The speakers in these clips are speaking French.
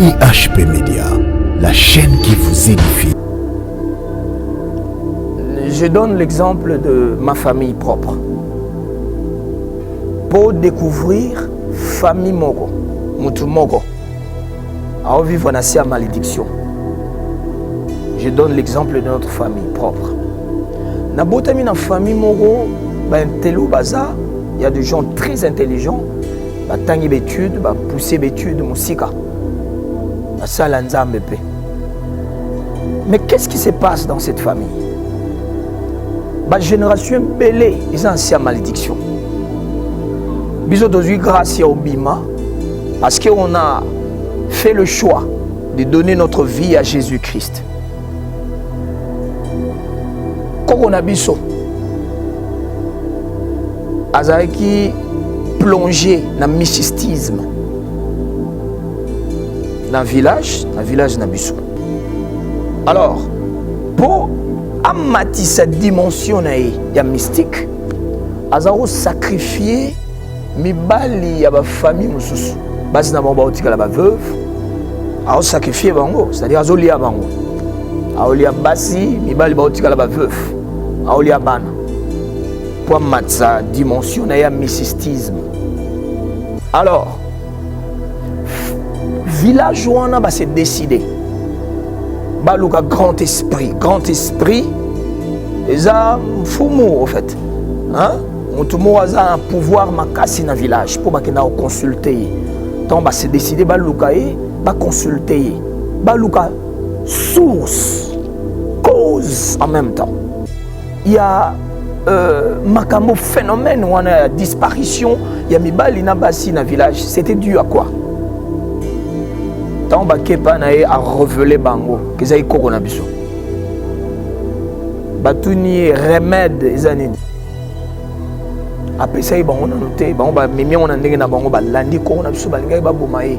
IHP Média, la chaîne qui vous édifie. Je donne l'exemple de ma famille propre. Pour découvrir famille Moko, Moutou Moko, à vivre dans malédiction. Je donne l'exemple de notre famille propre. Dans la famille Moko, il y a des gens très intelligents, qui ont des études, poussé des études, musica. Mais qu'est-ce qui se passe dans cette famille? La génération belée, ils ont une malédiction. Ils ont grâce au Bima parce qu'on a fait le choix de donner notre vie à Jésus-Christ. Quand on a biso, Azaki plongé dans le mysticisme. Dans le village Nabiso. Alors, pour amati cette dimension ya mystique, Azaro sacrifier mibali ya ba famille mususu. Basi na bomba otikala ba veuve, a sacrifier bango, c'est-à-dire azolia bango. Aolia basi mibali ba otikala ba veuve, aolia bana. Pour amati sa dimension ya mysticisme. Alors, village wana ba se décider. Balouka grand esprit, eza mfumu en fait. Hein? Mutumo aza un pouvoir makasi na village pour bakena consulter. Donc ba se décider balouka ba consulter. Balouka source, cause en même temps. Il y a makambo phénomène ou a disparition, il y a mibali na basi na village. C'était dû à quoi? Tant bakepa na a révélé bango que ça y corona biso. Batuni remède ezanini. Après ça bango na noté bango ba mimi on ndenge na bango ba landi corona biso ba linga ba bomaye.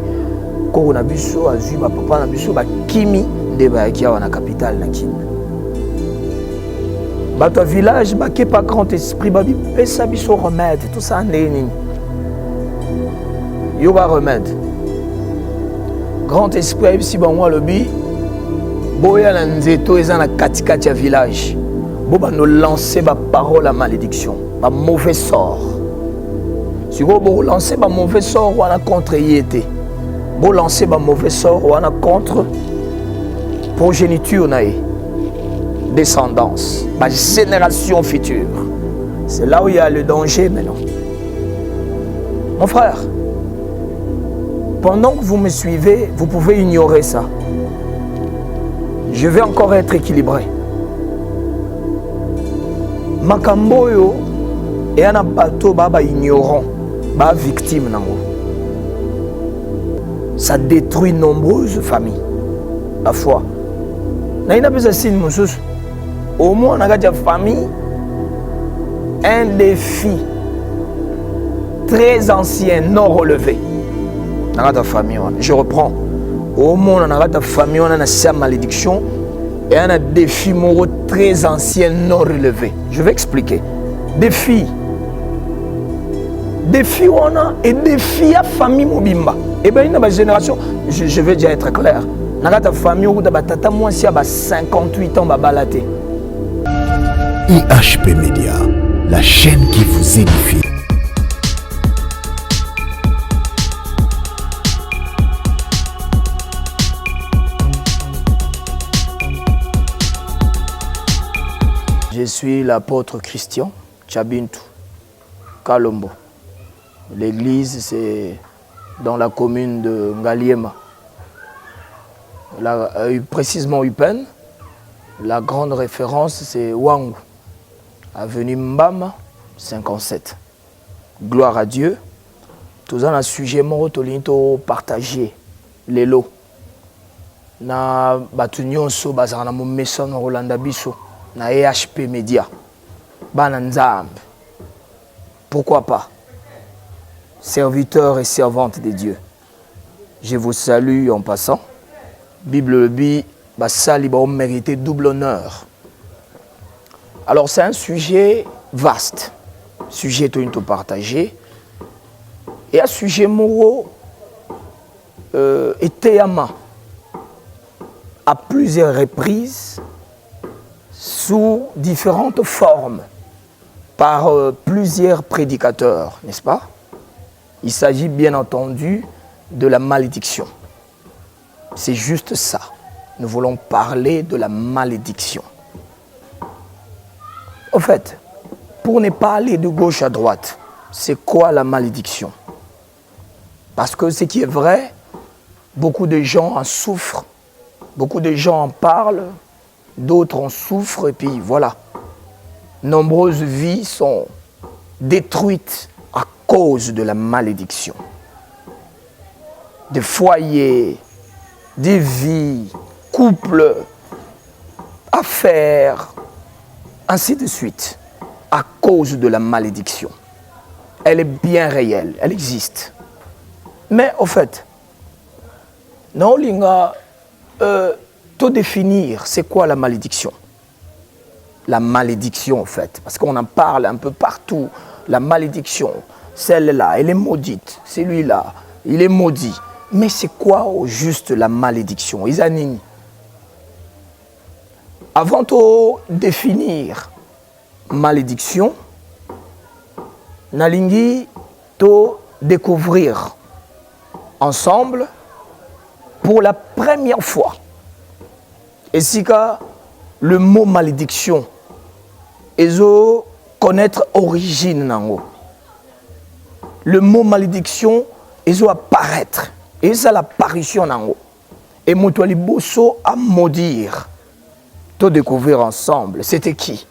Corona biso azui ba papa na biso ba kimi nde ba kia wana capitale na kimi. Bato village bakepa grand esprit ba bi pesa biso remède tout ça ndeni. Yo ba remède. Grand esprit, si bon moi le bi, boya na nzeto eza na katikati ya village. Bo ba nous lancer ba parole à malédiction, ba mauvais sort. Si vous lancer ba mauvais sort wana contre yété. Bo lancer ba mauvais sort wana contre progéniture nae, descendance, ba génération future. C'est là où il y a le danger maintenant. Mon frère, pendant que vous me suivez, vous pouvez ignorer ça. Je vais encore être équilibré. Makamboyo et un bateau baba ignorant, ba victime nango. Ça détruit nombreuses familles. La foi. Na ina pesa sin mususu. Au moins on a une famille, un défi très ancien non relevé. Dans ta famille, je reprends. Au monde, dans ta famille, on a une malédiction et un défi moraux très ancien non relevé. Je vais expliquer. Défi. Défi on a et défi à famille mobimba. Et bien, dans ma génération, je vais déjà être clair. Dans ta famille, on a tata moi si à 58 ans balaté. IHP Média, la chaîne qui vous édifie. Je suis l'apôtre Christian Tchabintou, Kalombo. L'église, c'est dans la commune de Ngaliema. Précisément Upen. La grande référence, c'est Wangu, avenue Mbama, 57. Gloire à Dieu. Tout ça, un sujet mort, tolinto partagé, les lots. Na batunyon so bazana mo meson Rolanda Biso. Na IHP Média. Bananzam. Pourquoi pas? Serviteurs et servantes de Dieu. Je vous salue en passant. Bible bi basali ba mérité double honneur. Alors c'est un sujet vaste. Sujet tout partagé. Et un sujet moraux été à main à plusieurs reprises sous différentes formes par plusieurs prédicateurs, n'est-ce pas? Il s'agit bien entendu de la malédiction. C'est juste ça. Nous voulons parler de la malédiction. En fait, pour ne pas aller de gauche à droite, c'est quoi la malédiction? Parce que ce qui est vrai, beaucoup de gens en souffrent, beaucoup de gens en parlent, d'autres en souffrent, et puis voilà. Nombreuses vies sont détruites à cause de la malédiction. Des foyers, des vies, couples, affaires, ainsi de suite, à cause de la malédiction. Elle est bien réelle, elle existe. Mais au fait, non, Linga, tout définir, c'est quoi la malédiction? La malédiction, en fait, parce qu'on en parle un peu partout. La malédiction, celle-là, elle est maudite. Celui-là, il est maudit. Mais c'est quoi au juste la malédiction? Isanini. Avant de définir malédiction, nalingi to découvrir ensemble pour la première fois. Et si le mot malédiction est connaître origine nango. Le mot malédiction est apparaître. Et c'est l'apparition nango. Et Moutouali Bosso à maudire. Tout découvrir ensemble. C'était qui?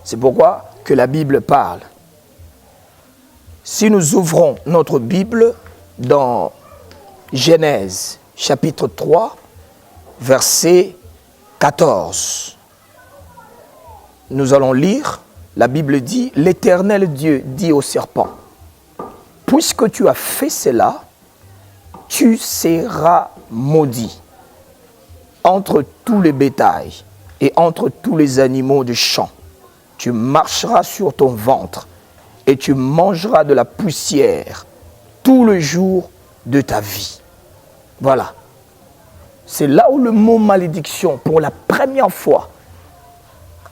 C'est pourquoi que la Bible parle. Si nous ouvrons notre Bible dans Genèse chapitre 3, verset 14, nous allons lire, la Bible dit, l'Éternel Dieu dit au serpent, puisque tu as fait cela, tu seras maudit entre tous les bétails et entre tous les animaux du champ. Tu marcheras sur ton ventre et tu mangeras de la poussière tout le jour de ta vie. Voilà. C'est là où le mot malédiction, pour la première fois,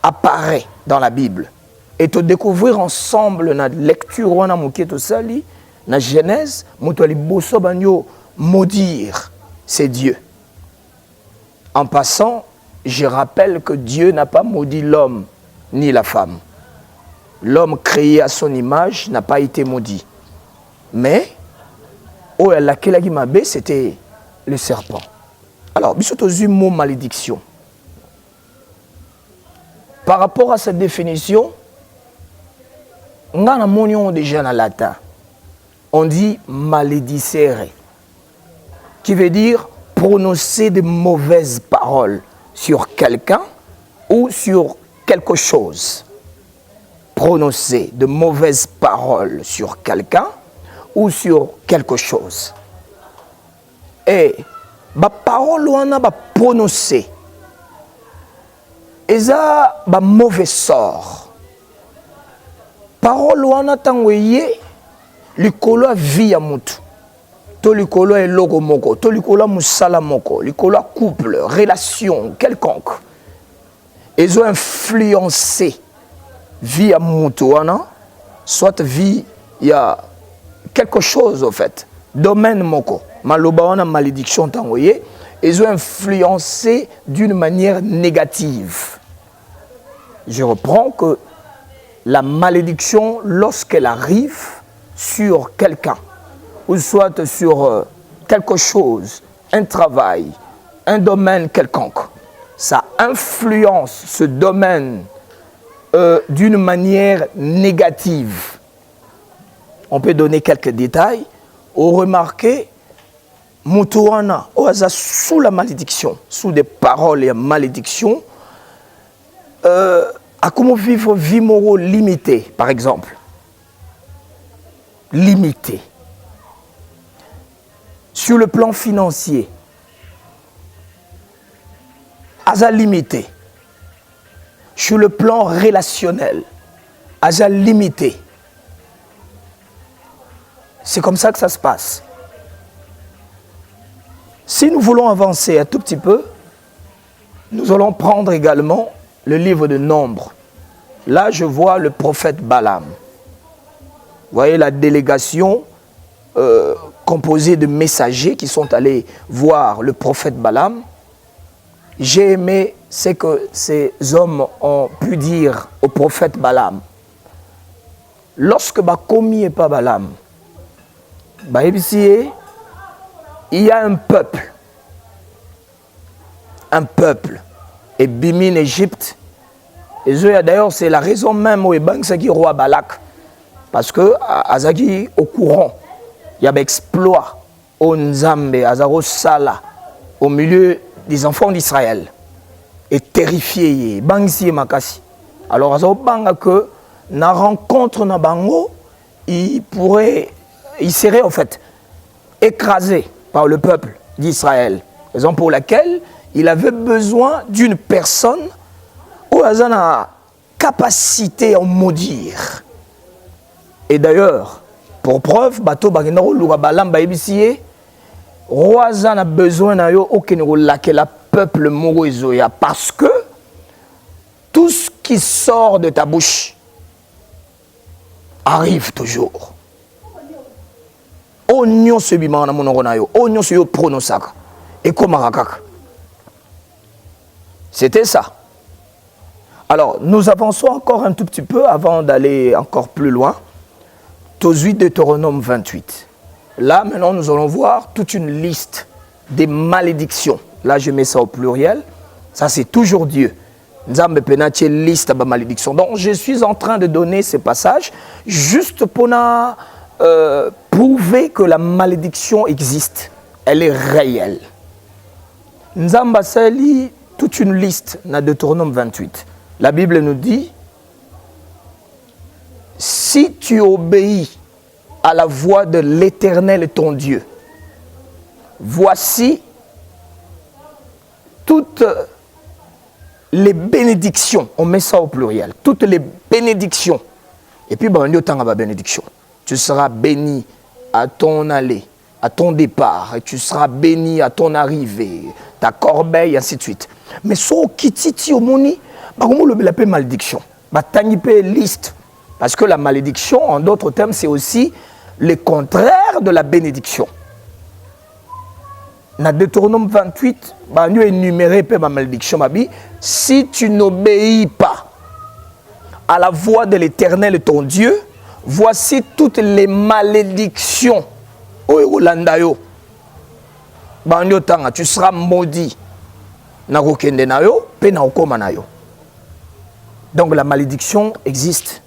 apparaît dans la Bible. Et te découvrir ensemble dans la lecture, dans la Genèse, maudire, c'est Dieu. En passant, je rappelle que Dieu n'a pas maudit l'homme ni la femme. L'homme créé à son image n'a pas été maudit. Mais, c'était le serpent. Alors, il mot malédiction. Par rapport à cette définition, on a déjà en latin. On dit maledicere, qui veut dire prononcer de mauvaises paroles sur quelqu'un ou sur quelque chose. Prononcer de mauvaises paroles sur quelqu'un ou sur quelque chose. Et ba parole wana ba prononcer eza ba mauvais sort. Parole wana tango ye likolo vie ya mutu. To likolo eloko moko, to likolo musala moko, likolo couple, relation quelconque. Ils ont influencé vie à Moutouana, soit vie, il y a quelque chose au fait, domaine moko, malobawana malédiction tangoye, ils ont influencé d'une manière négative. Je reprends que la malédiction, lorsqu'elle arrive sur quelqu'un, ou soit sur quelque chose, un travail, un domaine quelconque, ça influence ce domaine d'une manière négative. On peut donner quelques détails. On remarque, Moutouana, sous la malédiction, sous des paroles et malédiction, à comment vivre vie morale limitée, par exemple. Limitée. Sur le plan financier, à limité. Sur le plan relationnel, à limité. C'est comme ça que ça se passe. Si nous voulons avancer un tout petit peu, nous allons prendre également le livre de Nombres. Là, je vois le prophète Balaam. Vous voyez la délégation composée de messagers qui sont allés voir le prophète Balaam. J'ai aimé ce que ces hommes ont pu dire au prophète Balaam. Lorsque Bakomi et pas Balaam, il y a un peuple. Un peuple. Et Bimi en Égypte. Et d'ailleurs, c'est la raison même où il roi Balak. Parce que Azagi au courant, il y avait exploit au Nzambe, Azaro Sala, au milieu des enfants d'Israël. Et terrifié, Bangsi et Makasi. Alors, Azaro Banga que, na rencontre na Bango, il serait en fait écrasé par le peuple d'Israël. Raison pour laquelle il avait besoin d'une personne où il a une capacité à maudire. Et d'ailleurs, pour preuve, bateau bagenaro lugabalam baibisiye, roi a besoin na yo aucun laquelle la peuple morozoya parce que tout ce qui sort de ta bouche arrive toujours. Oignon se bima na monoko na yo, oignon se yo pronosaka et komarakaka. C'était ça. Alors, nous avançons encore un tout petit peu avant d'aller encore plus loin. Deutéronome 28. Là, maintenant, nous allons voir toute une liste des malédictions. Là, je mets ça au pluriel. Ça, c'est toujours Dieu. Nzambe penatie liste de malédictions. Donc, je suis en train de donner ces passages juste pour prouver que la malédiction existe. Elle est réelle. Nzamba sali toute une liste dans Deutéronome 28. La Bible nous dit, si tu obéis à la voix de l'Éternel ton Dieu, voici toutes les bénédictions, on met ça au pluriel, toutes les bénédictions. Et puis, bénédiction. Tu seras béni à ton aller, à ton départ, et tu seras béni à ton arrivée, ta corbeille, ainsi de suite. Mais ce qui titi au moni, on l'appelle malédiction. Liste. Parce que la malédiction, en d'autres termes, c'est aussi le contraire de la bénédiction. Dans Deutéronome 28, nous énuméré ma malédiction. Si tu n'obéis pas à la voix de l'Éternel ton Dieu, voici toutes les malédictions. Tu seras maudit. Donc la malédiction existe.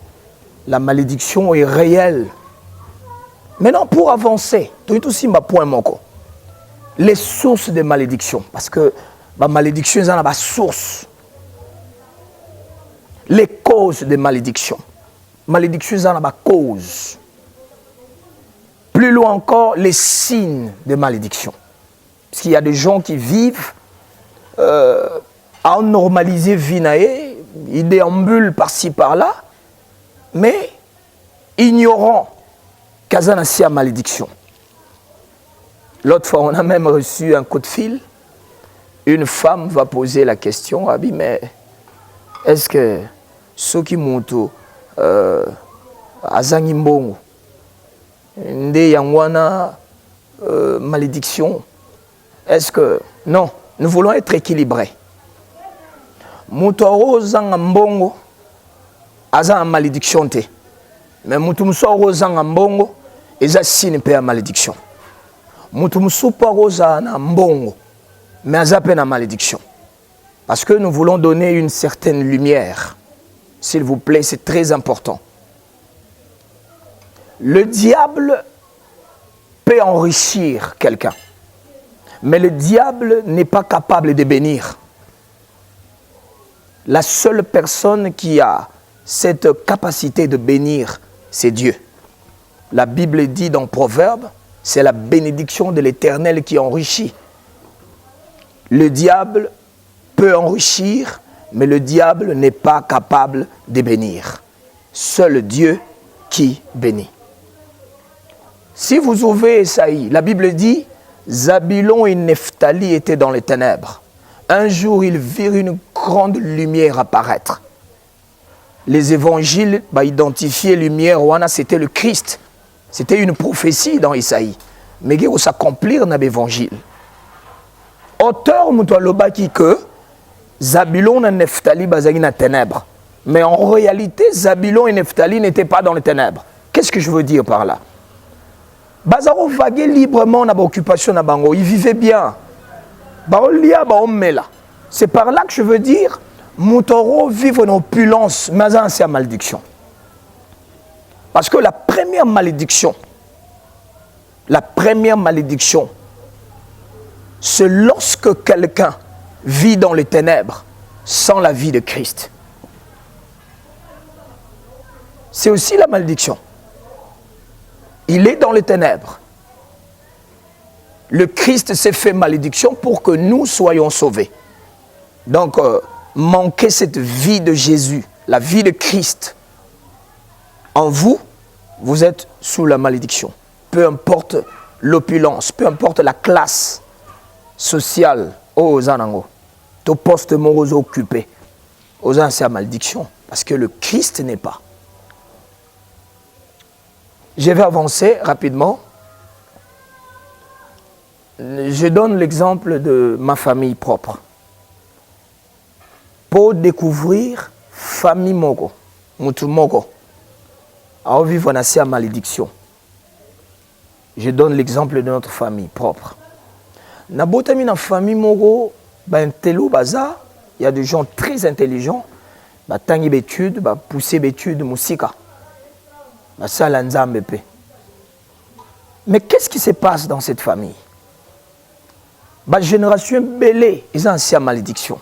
La malédiction est réelle. Maintenant, pour avancer, les sources de malédiction, parce que la malédiction, c'est une source. Les causes de malédiction. Malédiction, c'est une cause. Plus loin encore, les signes de malédiction. Parce qu'il y a des gens qui vivent à normaliser vie, ils déambulent par-ci par-là, mais ignorant qu'Azanassia malédiction. L'autre fois, on a même reçu un coup de fil. Une femme va poser la question, Abi, mais est-ce que ceux qui montent Azangimbongo, Nde Yangwana, malédiction, est-ce que... Non, nous voulons être équilibrés. Moutoro Zangambongo, Azan malédiction te. Mais Moutoumsoro Zangambongo, Eza signe pe a malédiction. Moutoumsouparo Zangambongo, mais Aza pe na malédiction. Parce que nous voulons donner une certaine lumière. S'il vous plaît, c'est très important. Le diable peut enrichir quelqu'un. Mais le diable n'est pas capable de bénir. La seule personne qui a cette capacité de bénir, c'est Dieu. La Bible dit dans Proverbe, c'est la bénédiction de l'Éternel qui enrichit. Le diable peut enrichir, mais le diable n'est pas capable de bénir. Seul Dieu qui bénit. Si vous ouvrez Esaïe, la Bible dit, Zabulon et Nephtali étaient dans les ténèbres. Un jour, ils virent une grande lumière apparaître. Les évangiles identifiaient lumière, c'était le Christ. C'était une prophétie dans Isaïe. Mais il faut s'accomplir dans l'évangile. Auteur, Moutoualobaki que Zabulon et Nephtali bazali na ténèbres. Mais en réalité, Zabulon et Nephtali n'étaient pas dans les ténèbres. Qu'est-ce que je veux dire par là? Bazaro vaguait librement dans l'occupation na bango. Ils vivaient bien. C'est par là que je veux dire, Moutoro vivre en opulence, mais c'est une malédiction. Parce que la première malédiction, c'est lorsque quelqu'un vit dans les ténèbres sans la vie de Christ. C'est aussi la malédiction. Il est dans les ténèbres. Le Christ s'est fait malédiction pour que nous soyons sauvés. Donc, manquer cette vie de Jésus, la vie de Christ, en vous, vous êtes sous la malédiction. Peu importe l'opulence, peu importe la classe sociale, aux anango, tout poste morose occupé, aux ans c'est la malédiction, parce que le Christ n'est pas. Je vais avancer rapidement. Je donne l'exemple de ma famille propre. Pour découvrir famille Mogo, Moutou Mogo, à vivre dans la malédiction. Je donne l'exemple de notre famille propre. Dans la famille Mogo, il y a des gens très intelligents, qui ont études, poussé d'études, musika. Mais qu'est-ce qui se passe dans cette famille? La génération belée, ils ont une malédiction.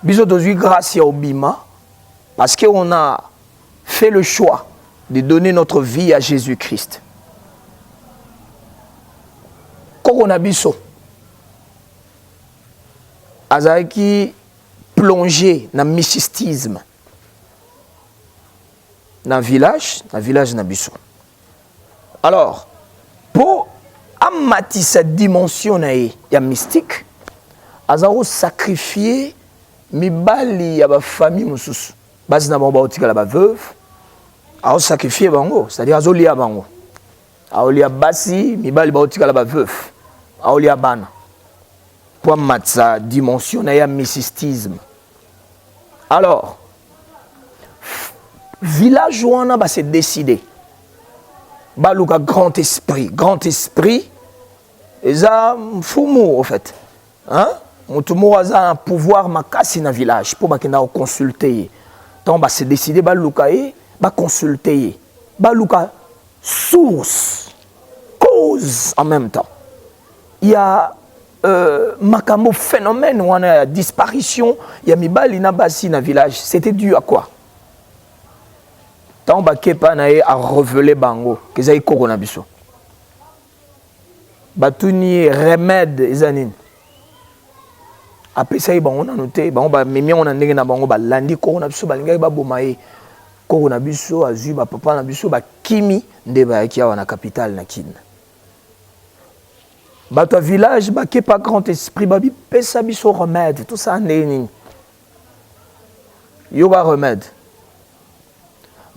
Bisous de grâce au Bima, parce qu'on a fait le choix de donner notre vie à Jésus-Christ. Quand on a biso, azaki plongé dans le mysticisme, dans le village na biso. Alors, pour amati cette dimension ya mystique, azaro sacrifier mibali ya ba famille mususu. Basi na ba otika la ba veuve, azo sacrifier bango, c'est-à-dire azo lia bango. Aolia basi mibali ba otika la ba veuve, aolia bana. Pour amati dimension ya mysticisme. Alors, village wana ba se décider. Baluka grand esprit, eza mfumu en fait. Hein? Mutumu aza un pouvoir makasi na village pour bakenda consulter. Donc ba se décider baluka ba consulter. Baluka source, cause en même temps. Il y a makambo phénomène ou a disparition, il y a mibali na basi na village. C'était dû à quoi? Tant bakepa na a révélé bango que ça y koko na biso. Batuni remède ezanin. Après ça y bango na noté bango ba memi on ndenge na bango ba landi koko na biso balinga ba bomaye koko na biso azu ba papa na biso ba kimi nde ba ki awa na capitale na kin. Bato village bakepa grand esprit babi pesa biso remède tout ça ndeni. Yoga remède.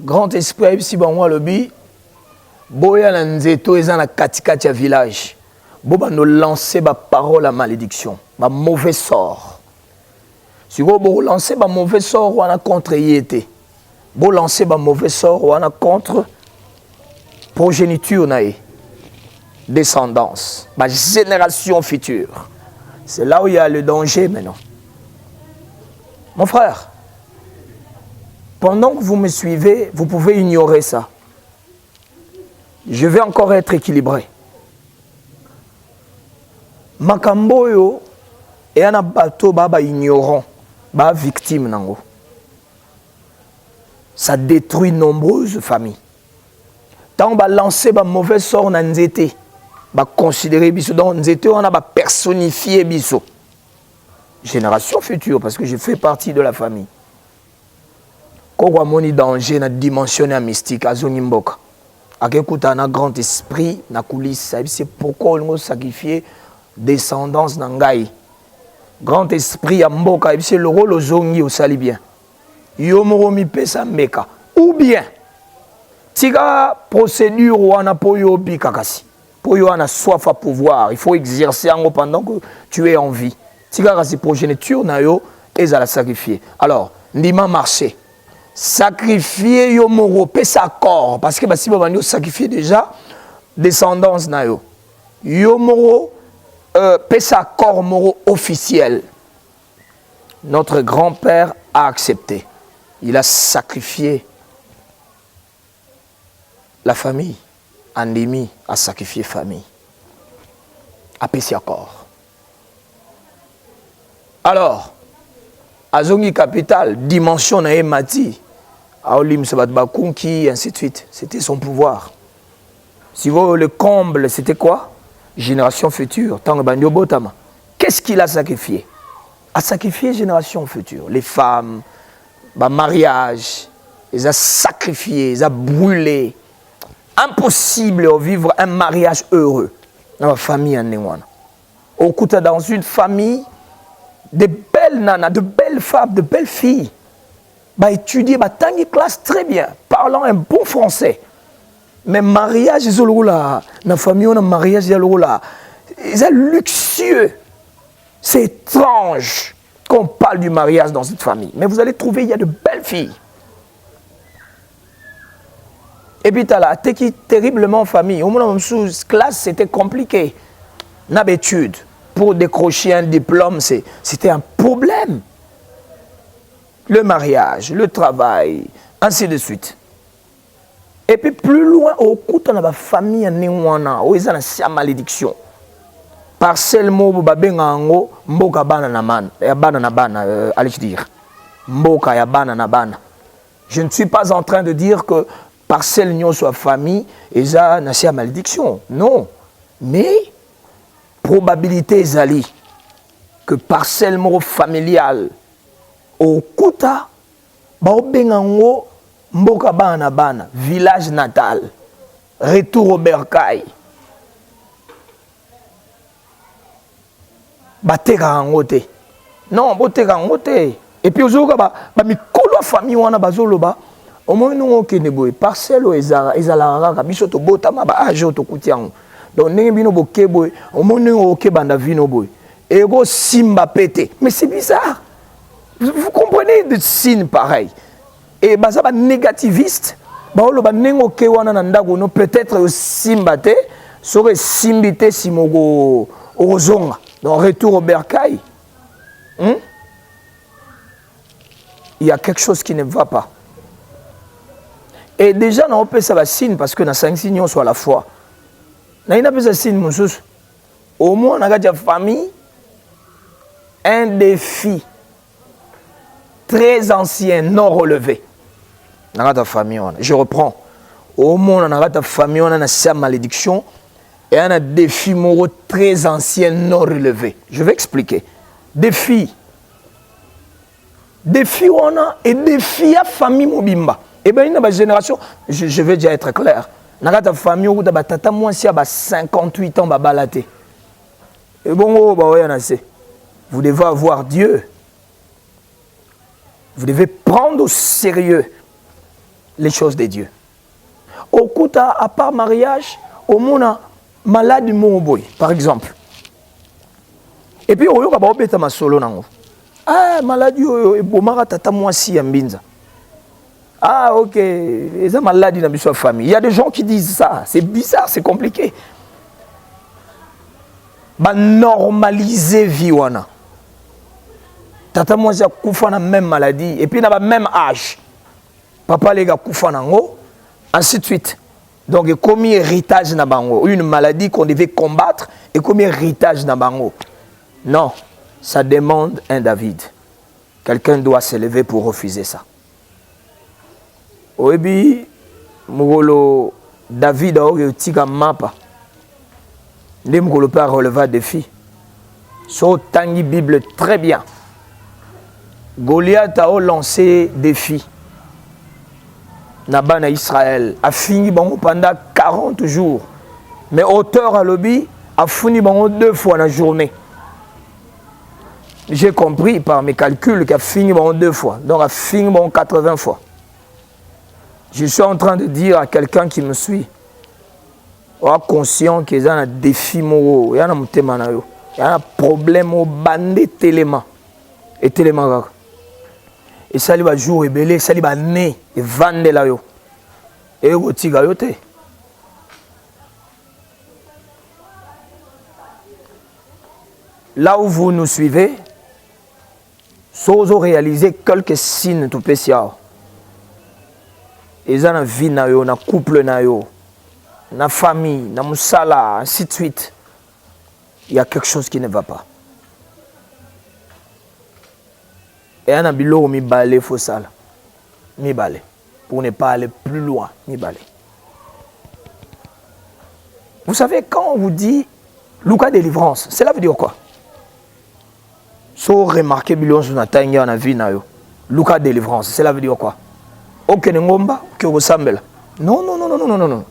Grand esprit, si bon, le bi, boya na nzeto eza na katikati ya village. Boba nous lancer ba parole à malédiction, ba mauvais sort. Si vous lancez ba mauvais sort ou ana contre yété. Vous lancez ba mauvais sort ou ana contre progéniture nae, descendance, ba génération future. C'est là où il y a le danger maintenant. Mon frère, pendant que vous me suivez, vous pouvez ignorer ça. Je vais encore être équilibré. Makamboyo et un bateau baba ignorant, ba victime nango. Ça détruit nombreuses familles. Tant ba lancer ba mauvais sort na nzete, ba considérer biso dans nzete on a ba personnifier biso. Génération future parce que je fais partie de la famille. Quand on a danger na dimension mystique à Zonimboka. Akekuta na grand esprit na coulisse c'est pourquoi on sacrifier descendance nangai. Grand esprit ya mboka c'est le rôle aux zongi au sali bien. Yo moro mi pesa meka ou bien tiga procédure wana po yo bikakasi. Po yo ana soif à pouvoir, il faut exercer en pendant que tu es en vie. Tiga kasi progéniture na yo et à la sacrifier. Alors, ndima marché. Sacrifier yo moro pesa corps parce que bah si vous sacrifier déjà descendance na yo. Yo moro pesa corps moro officiel. Notre grand-père a accepté. Il a sacrifié la famille. Andimi a sacrifié famille. A pesa corps. Alors, Azongi Capital, dimension na mati. Aolim Sabat Bakunki, ainsi de suite. C'était son pouvoir. Si vous le comble, c'était quoi? Génération future. Qu'est-ce qu'il a sacrifié? A sacrifié génération future. Les femmes, mariage, ils ont sacrifié, ils ont brûlé. Impossible de vivre un mariage heureux dans la famille en Néwana. Au coup, dans une famille, de belles nanas, de belles femmes, de belles filles. Étudier, tangi classe très bien, parlant un bon français. Mais mariage, dans la famille, on a mariage, c'est luxueux. C'est étrange qu'on parle du mariage dans cette famille. Mais vous allez trouver, il y a de belles filles. Et puis, tu as là, t'es terriblement en famille. Au moins, sous classe, c'était compliqué. D'habitude, pour décrocher un diplôme, c'était un problème. Le mariage, le travail, ainsi de suite. Et puis plus loin, au coup, on a la famille en Néwana, où ils ont la malédiction. Parcelle mo babengango, mboka bana na man, ya bana na bana, allez-je dire. Mboka ya bana na bana. Je ne suis pas en train de dire que parcelle nyon soit famille, ils ont la malédiction. Non. Mais, probabilité zali, que parcelle mo familiale, au Kuta, Baobengango, Mboka Bana Bana, village natal, retour au Bercail. Bateka Angote. Non, Boteka Angote. Et puis, aujourd'hui, Mikolo famille, on a Bazoloba. Au moins, nous, on a parcelle où ils ont bisoto botama, ajo to kutiang. Donc, nous avons bokeboy, au moins, nous avons banda vino boy. Et go simba pété. Mais c'est bizarre. Vous comprenez des signes pareils. Et bazaba négativiste, peut-être simbate, serait simbité simogo ozonga. Donc retour au bercail. Il y a quelque chose qui ne va pas. Et déjà, on peut ça va signe parce que dans 5 signes, on soit à la fois. On a pas ça signe, mon sous. Au moins, on a une famille, un défi très ancien, non relevé. Dans ta famille, je reprends. Au moins, dans ta famille, on a une malédiction et on a des défis moraux très anciens, non relevés. Je vais expliquer. Défis. Défis, on a et défis à famille Mobimba. Et bien, dans ma génération, je vais déjà être clair. Dans ta famille, on a tata moi si à 58 ans, balaté. Et bon, vous devez avoir Dieu. Vous devez prendre au sérieux les choses de Dieu. Au coup, à part mariage, au monde, malade Moboy, par exemple. Et puis, on va ma solo. Ah, maladie, bomara tata moi si ambinza. Ah, ok, ils ont maladie dans la famille. Il y a des gens qui disent ça. C'est bizarre, c'est compliqué. Bah, normaliser viwana. Tata moi j'ai koufa na même maladie et puis na même âge. Papa les gars koufa nango, ainsi de suite. Donc comme héritage na bango, une maladie qu'on devait combattre et comme héritage na bango. Non, ça demande un David. Quelqu'un doit se lever pour refuser ça. Oebi mugolo David a eu tika mapa. Les mugolo pas relever défi. So tangi Bible très bien. Goliath a lancé défi. Nabana Israël a fini pendant 40 jours. Mais auteur à lobby a fini 2 fois dans la journée. J'ai compris par mes calculs qu'il a fini 2 fois. Donc, il a fini 80 fois. Je suis en train de dire à quelqu'un qui me suit, conscient qu'il y a un défi, il y a un thème, il y a un problème au bandé téléma. Et téléma. Et ça, il va jouer, ça, il va né, et vendre là. Et il va tirer. Là où vous nous suivez, si vous réalisez quelques signes tout spéciaux, et dans la vie, dans le couple, dans la famille, dans le salaire, ainsi de suite, il y a quelque chose qui ne va pas. Et il y a bilo mi balé faut ça mi balé pour ne pas aller plus loin mi balé. Vous savez quand on vous dit Lucas délivrance, cela veut dire quoi? So remarquez bilo sur natanga na vie na yo. Lucas délivrance, cela veut dire quoi? Aucun ngomba que ressemble. Non non non non non non non.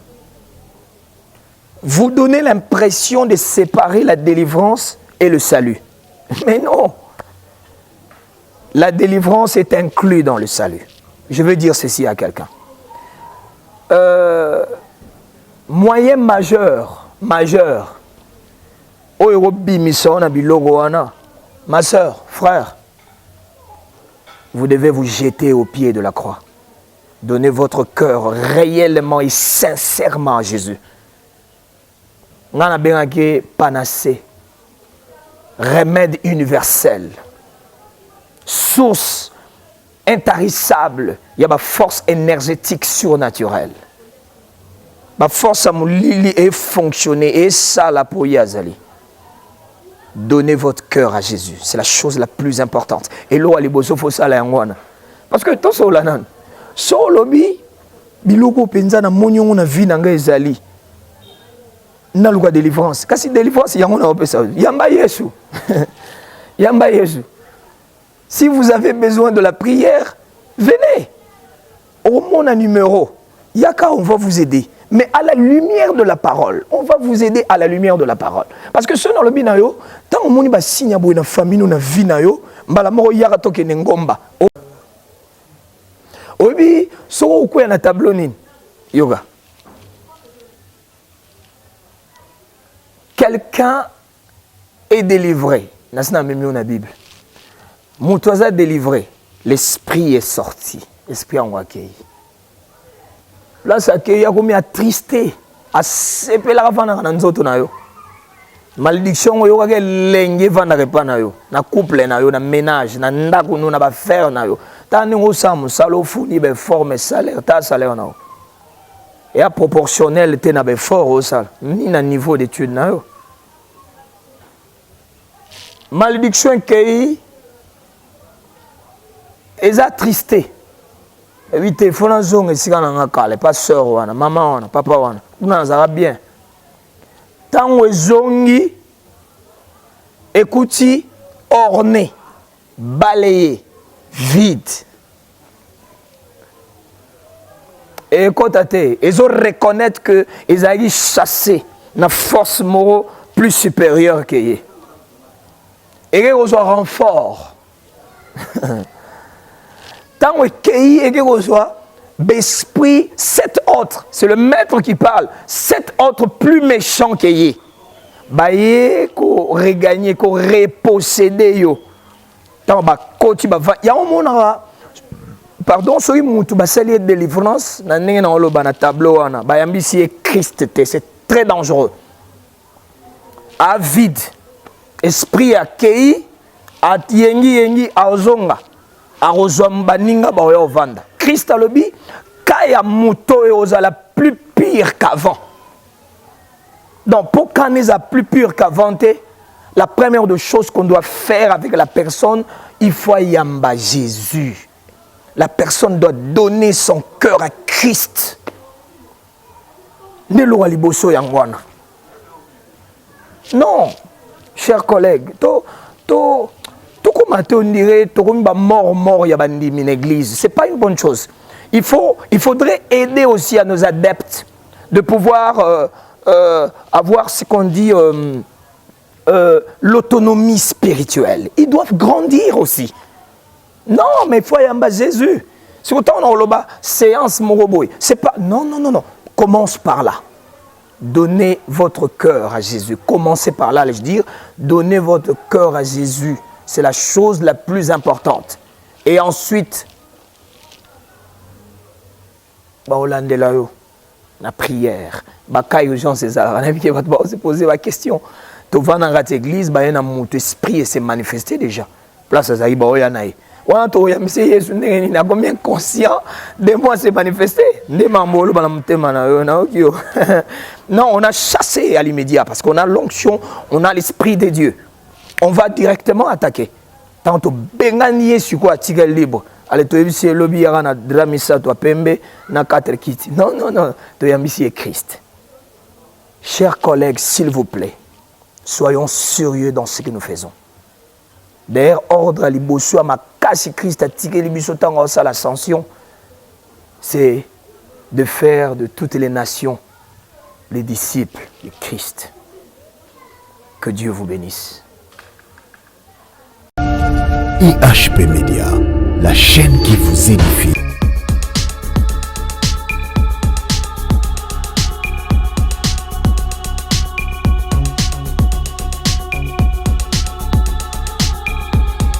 Vous donnez l'impression de séparer la délivrance et le salut. Mais non. La délivrance est inclue dans le salut. Je veux dire ceci à quelqu'un. Moyen majeur. Ma soeur, frère, vous devez vous jeter au pied de la croix. Donnez votre cœur réellement et sincèrement à Jésus. Ngana benake panacée, remède universel, source intarissable, il y a ma force énergétique surnaturelle. Ma force à mon lili est fonctionner et ça la pour Yazali. Donnez votre cœur à Jésus, c'est la chose la plus importante. Et l'eau à liboso faut ça la ngwana. Parce que tout ça là nan, so lobi biloko penza na monyo na vie na nga ezali. Na luka délivrance. Kasi délivrance yango na opesa. Yamba Yesu. Yamba Yesu. Si vous avez besoin de la prière, venez. Au mon numéro, Yaka, on va vous aider. Mais à la lumière de la parole, on va vous aider à la lumière de la parole. Parce que ceux dans le binayo, tant on moni ba signe boy na famille na vie na yo, mbala moko yaka toke ngomba. Obi so ko na tableau nini? Yoga. Quelqu'un est délivré. Nasna même dans la Bible. Moutoisa délivré. L'esprit est sorti. L'esprit en accueilli. Là, ça accueille a comme attristé. A sepe la vana na nzoto na yo. Malédiction yo ka lenge vana repa na yo. Na couple na yo, na ménage, na ndako no na ba faire na yo. Tani ngo samu salo funi be forme salaire, ta salaire na yo. Et à proportionnel te na be fort au sal. Ni na niveau d'étude na yo. Malédiction qui est attristé. Évitez, il faut que zone ici dans la cale, pas sœur wana, maman wana, papa wana. Vous en avez bien. Tant que zongi, écoutez, orné, balayé, vide. Et écoutez, ils ont reconnaître que ils ont chassé une force morale plus supérieure qu'eux. Et qu'ils ont renfort. Tant que vous reçoit l'esprit, 7 autres, c'est le maître qui parle, 7 autres plus méchants qu'il y qu'on regagner, qu'on reposséder yo. Tant ba koti ba va, ya omonara. Pardon, soyi mutu ba sali délivrance na ndenge na oloba na tableau wana, ba yambisi Christ te, c'est très dangereux. Avide, esprit akei, atiyengi azonga. Christ a le dit, Kaya Mouto et Ozala plus pire qu'avant. Donc, pour qu'on est plus pire qu'avant, la première des choses qu'on doit faire avec la personne, il faut yamba Jésus. La personne doit donner son cœur à Christ. Non, chers collègues, on dirait mort, il y a une église. Ce n'est pas une bonne chose. Il faudrait aider aussi à nos adeptes de pouvoir avoir ce qu'on dit l'autonomie spirituelle. Ils doivent grandir aussi. Non, mais il faut y aller Jésus. Si autant on a séance moroboy, c'est pas. Non, non, non, non. Commence par là. Donnez votre cœur à Jésus. Commencez par là, je veux dire. Donnez votre cœur à Jésus. C'est la chose la plus importante. Et ensuite, la prière. On a posé la question. Tu vas dans l'église, l'esprit s'est manifesté déjà. Place à combien conscient de moi s'est manifesté. Non, on a chassé à l'immédiat parce qu'on a l'onction, on a l'esprit de Dieu. On va directement attaquer. Tant que Benganier sur quoi tigre libre. Allez, tu es ici, lobby, na dramisa, toi, pembe, na 4 kits. Non, non, non, tu es ici, Christ. Chers collègues, s'il vous plaît, soyons sérieux dans ce que nous faisons. D'ailleurs, ordre à l'ibosso, à ma casse Christ, à tigre l'ibosso, tant à l'ascension, c'est de faire de toutes les nations les disciples de Christ. Que Dieu vous bénisse. IHP Média, la chaîne qui vous édifie.